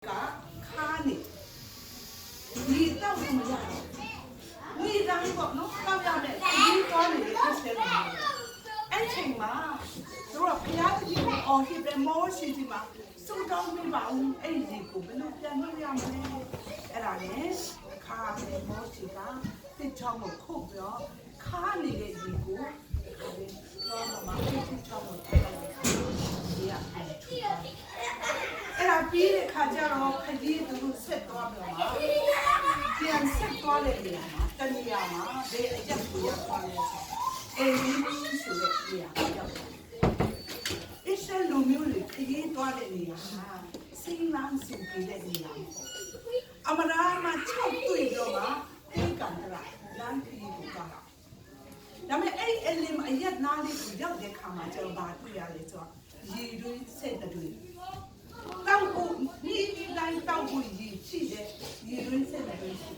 Khani, ni tao không ra, ni ra cái bọn nó tao ra này, ni con này cái xe này, anh chỉnh mà, rồi cái giá thì cũng ở thì bên mua gì thì mà, số đông mình bảo anh gì cũng bên lúc ra nó ra mà, cái là đấy, khá bên mua gì cả, thì cho một khúc đó, khá này cái gì cũng, cho mà thì cho một cái là gì à,အဲ့ဒါပြီးတဲ့ခါကျတော့ခကြီးသူတို့ဆက်သွားပြီမှာပြန်ဆက်သွားတဲ့နေရာမှာတနေရာမှာဘယ်အရက်ကိုရောက်သွားလဲအေးဆိုတဲ့နေရာကိုရောက်သွားအစ္စလူမျိုးတွေခကြီးသွားတဲ့နေရာမှာစိန်လန်းစုပြီးတဲ့နေရာအမရာမှာ6တွေ့တော့မှတိတ်ကန်တရာလမ်းခကြီးကိုသွားတာဒါပေမဲ့အဲ့အလင်အရက်နားလေးကိုရောက်တဲ့ခါမှာကျွန်တော်ဗာတွေ့ရလေဆိုတော့ရေတွင်းဆက်တဲ့တောက်ဖို့ဒီတိုင်းတောက်ဖို့ရည်ရှိတယ်ရည်ရင်းဆက်တယ်ရှိ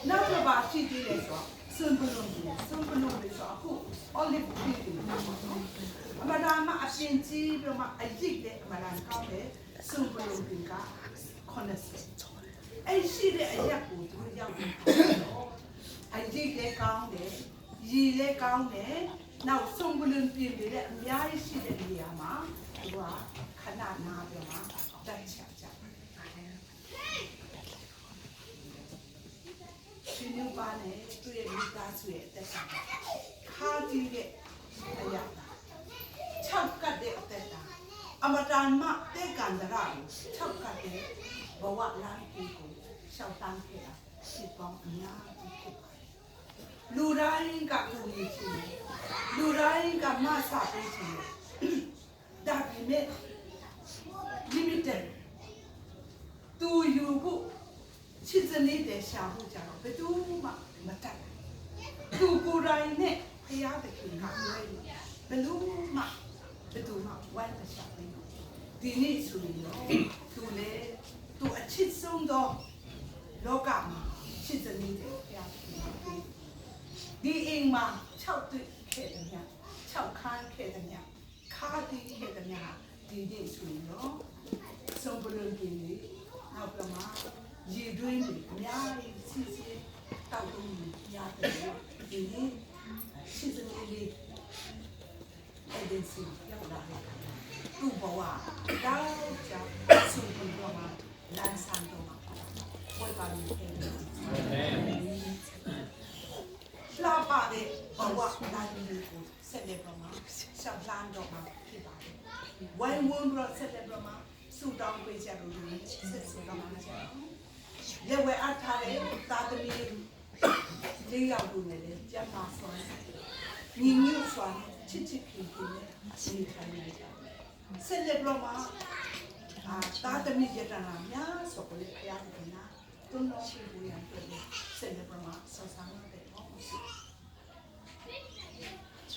နောက်တစ်ပါးရှိသေးတယ်ဆိုတော့စွန်ပလုံးလေးဆိုတော့အခု olive tree တွေအမဒါမှအပြင်ကြီးပြီးမှအရစ်တဲ့အမဒါကောင်းတယ်စွန်ပလုံးတွေက80အဲ့ရှိတဲ့အရက်ကိုသူရောက်ပြီးအရစ်လည်းကောင်းတယ်ရည်လည်းကောင်းတယ်နောက်စွန်ပလုံးပြင်တွေလည်းအများကြီးရှိတဲ့နေရာမှာသူကခဏနာပြီးမှတက်ချကြရှင်ညပါနဲ့သူ့ရဲ့မိသားစုရဲ့အသက်တာခါတီးတဲ့အရာ6ကတ်တဲ့အသက်တာအမတန်မှတဲ့ကန္တရာကို6ကတ်တဲ့ဘဝလမ်းကြီးကိုရှောက်တန်းခဲ့တာရှိပေါင်းအများကြီးဖြစ်ပါတယ်လူတိုင်းကလူကြီးချင်းလူတိုင်းကမဆပေးချင်းဒါပေမဲ့ limited သူယူဖို့ချစ်စနေတဲ့ရှာဖို့ကြတော့ဘယ်သူမှမတတ်သူကိုယ်တိုင်နဲ့ဖျားတဲ့ခင်ကလွဲဘယ်သူမှဝိုင်းမရှာဘူးဒီနေ့ဆိုရင်တော့သူလေသူအချစ်ဆုံးသောလောကမှာချစ်စနေတဲ့ဖျားတဲ့ခင်ဒီအိမ်မှာ6တွေ့ခဲ့တယ်များ6ခန်းခဲ့တယ်များခါတီးခဲ့တယ်များဒီနေ့ဆိုရင်တော့စုံပလုံးပြင်းလေးနောက်ပြမှာရေတွင်းတွေအများကြီးစီစီတောက်တုံးကြီးရတယ်ဒီနေ့စီစနေလေးအဲ့ဒီစီရောက်လာတယ်သူ့ဘဝတောက်ချောင်းစုံပလုံးမှာလမ်းဆန်းတော့မှာဝယ်ပါလိမ့်မယ်လာပါတဲ့ဘဝလမ်းလေးကိုဆက်လက်တော့မှာရှောက်လန်းတော့မှာဖြစ်ပါတယ်ဝိုင်းဝန်းတော့ဆက်လက်တော့မှာဆူတောင်းပေးကြလို့ဆက်ဆူတောင်းမှာကြရဝဲအထားတဲ့သာသမီလေးယောက်တို့နဲ့လည်းကြမ်းပါဆွမ်းညီညွတ်ဆွမ်းချစ်ချစ်ခင်ခင်နဲ့နေထိုင်နေကြဆက်လက်တော့မှာသာသမီရတနာများဆိုကိုလည်းဖျားတယ်နာတွန်းတော်ရှိဘူးရတဲ့ဆက်လက်တော့မှာဆောင်းဆောင်တဲ့ပေါ့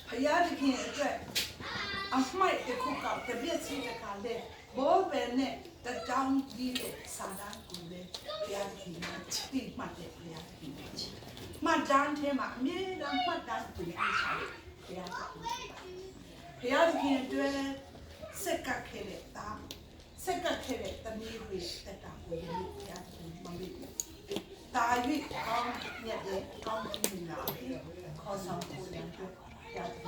ဖျားခင်အတွက်အမိုက်တစ်ခုကတပြည့်စီတခါလေဘောပဲနဲ့တတောင်းကြီးတဲ့စာတန်းကိုလေဘုရားခင်ကတိမှတ်တဲ့ဘုရားခင်မှတ်တမ်းထဲမှာအမြဲတမ်းမှတ်တမ်းကိုအားထားဘုရားခင်အတွက်စက်ကပ်ခဲ့တဲ့သားစက်ကပ်ခဲ့တဲ့သမီးတွေတက်တာကိုဘုရားခင်မမေ့တာ၍ကောင်းမြတ်တဲ့ကောင်းကြီးလာခေါ်ဆောင်ဖို့လည်းရာသီ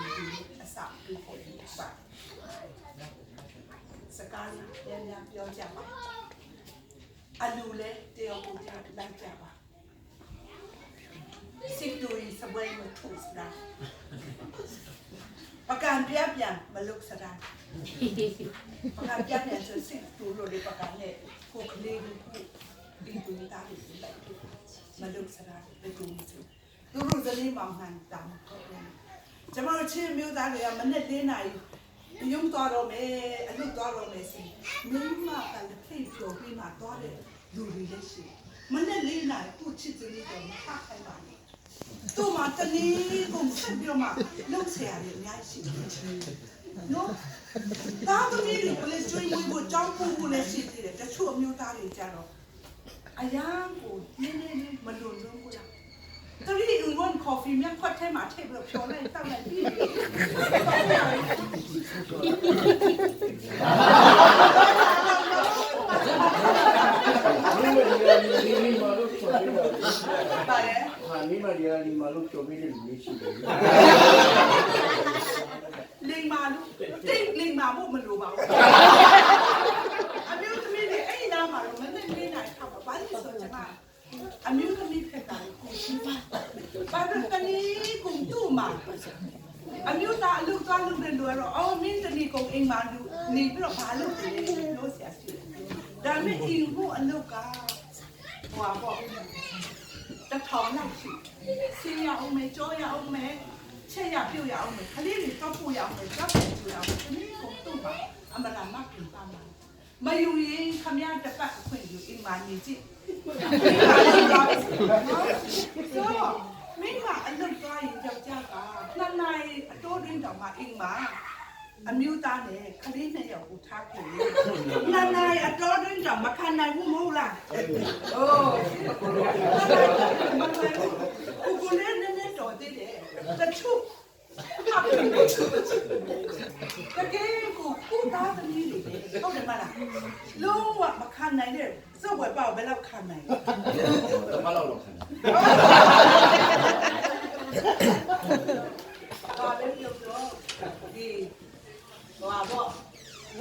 အစပြုဖို့ပါစကားလည်းပြန်ပြောကြပါအလူလည်းတယောက်ကိုတယောက်လိုက်ကြပါစစ်တူရီစပွဲမထုစတာပကံပြပြန်မလုစတာပကံပြပြန်ဆိုစစ်တူလိုလေးပကံနဲ့ကိုကလေးကိုဒီတူတာလေးလိုက်မလုစတာဘယ်ကူမဆိုသူတို့ဇလေးမောင်ဟန်တမ်းဟုတ်တယ်ကျွန်တော်ချင်းမျိုးသားတွေကမနဲ့၄နာရီရုံသွားတော့မယ်အလုပ်သွားတော့မယ်ဆိုမင်းမကလည်းဖိတ်ပြောပြီးမှသွားတယ်လူတွေလည်းရှိမနဲ့၄နာရီသူ့ချစ်စလေးတော့ထားခိုင်းပါလေသူ့မှာတနည်းကိုဆက်ပြီးမှလုပ်ဆရာတွေအများကြီးရှိတယ်နော်ဒါသမီးတွေကလည်းကျွေးမွေးဖို့ကြောင်းဖို့လည်းရှိသေးတယ်တချို့အမျိုးသားတွေကြတော့အရန်ကိုနည်းနည်းလေးမလွန်လုံးဘူးလားတရီအင်ဝန်ကော်ဖီမြန်ခွက်ထဲမှာထည့်ပြီးဖြောလိုက်တောက်လိုက်ပြီး မိမတရားဒီမှာလို့ပြောပေးတယ်လူကြီးရှိတယ် လိမ်မာလို့တိတ်လိမ်မာဖို့မလိုပါဘူးအမျိုးသမီးတွေအဲ့ဒီနားမှာတော့မနဲ့နေနိုင်တော့ဘာလို့ဆိုကြမှာအမျိုးသမီးဖြစ်တာကိုရှိပါဘာလို့တနည်းကုန်တူမှာအမျိုးသားအလုပ်သွားလုပ်တဲ့လူကတော့အော်မင်းတနည်းကုန်အိမ်မှာလူနေပြီးတော့ဘာလုပ်တယ်လို့ဆရာရှိဒါမဲ့အိမ်ကိုအလုပ်ကဟွာပေါ့တထောင်လောက်ရှိဆင်းရအောင်မယ်ကြောရအောင်မယ်ချက်ရပြုတ်ရအောင်မယ်ခလေးတွေတော့ပို့ရအောင်မယ်ကြောက်တယ်ဆိုရအောင်တနည်းကုန်တူမှာအမလာမပြင်ပါမှာမယူရင်ခမရတပတ်အခွင့်ယူအိမ်မှာနေကြည့်ဆိုမင်းကအလုပ်သွားရင်ကြောက်ကြကနှစ်နိုင်အတိုးတွင်းတောင်မှအိမ်မှာအမျိုးသားနဲ့ခလေးနှစ်ယောက်ကိုထားခဲ့တယ်နှစ်နိုင်အတိုးတွင်းတောင်မခံနိုင်ဘူးမဟုတ်လားအိုးကိုလည်းနည်းနည်းတော်သေးတယ်တချို့တကယ်ကိုသားသမီးတွေဟုတ်တယ်မလားလုံးဝမခံနိုင်တဲ့စက်ဝယ်ပေါ့ဘယ်လောက်ခံနိုင်လဲမလောက်တော့ခံဘာလဲပြောတော့ဒီဘာပေါ့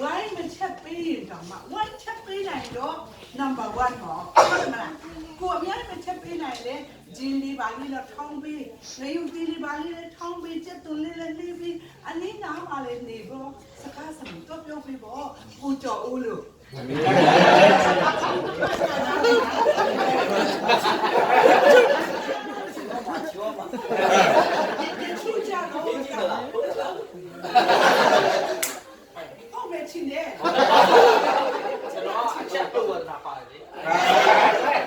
ဝိုင်းမချက်ပေးရင်တော့မှဝိုင်းချက်ပေးနိုင်တော့ number 1 ဟောဟုတ်တယ်မလားကိုအများကြီးမချက်ပေးနိုင်လေဂျင်းလေးပါလေးတော့ထောင်းပေးလေယူတီလေးပါလေးထောင်းပေးချက်သွန်လေးလည်းလေးပြီးအနည်းနားပါလေနေဘောစကားစမှုတော့ပြောပေးပေါ့ကိုကြော်ဦးလို့ချူကြတော့ဟုတ်မယ်ချင်းတယ်ကျွန်တော်အချက်ပြုတ်ဝါသနာပါတယ်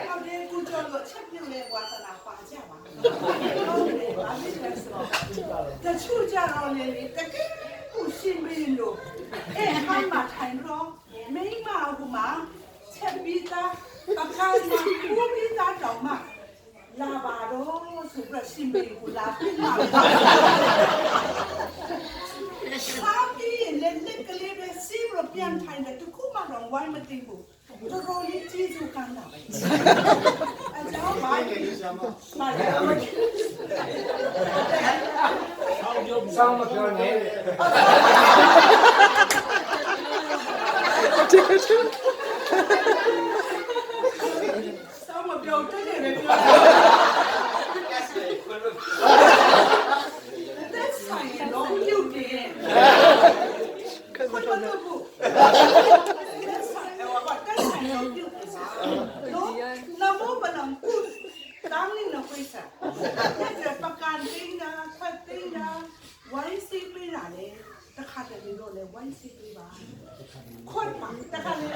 ဟုတ်တယ်ကိုကြော်လို့ချက်ပြုတ်လေဝါသနာပါကြပါဟုတ်တယ်ဘာဖြစ်လဲဆိုတော့တချူကြတော့လေတကယ်ကိုရှင်းပြီးလို့အဲ့ဟာမှထိုင်တော့မိမကမှချက်ပြီးသားပကံမှာကိုပြီးသားတော့မှလာပါတော့ဆိုပြီးရှင်းပြီးကိုလာပြီးမှစာပြီးလက်လက်ကလေးပဲစီးလို့ပြန်ထိုင်တယ်တခုမှတော့ဝိုင်းမသိဘူးတော်တော်လေးကြီးစုကမ်းတာပဲအကြောင်းဘာလဲမာရဆောင်းမပြောနဲ့ဆောင်းမပြောတည်းနဲ့ပြောthat's fine တော့ပြုတ်တယ်ခက်မတော်ဘူးthat's fine တော့ဘာ that's fine တော့ပြုတ်တယ်နော်နမောပလံကုတမ်းနေတော့ဖိစားတဲ့ပကံတင်းတာဖတ်တင်းတာဝိုင်းစီပေးတာလေတခါတလေတော့လေဝိုင်းစီပေးပါခွတ်ပါတခါလေ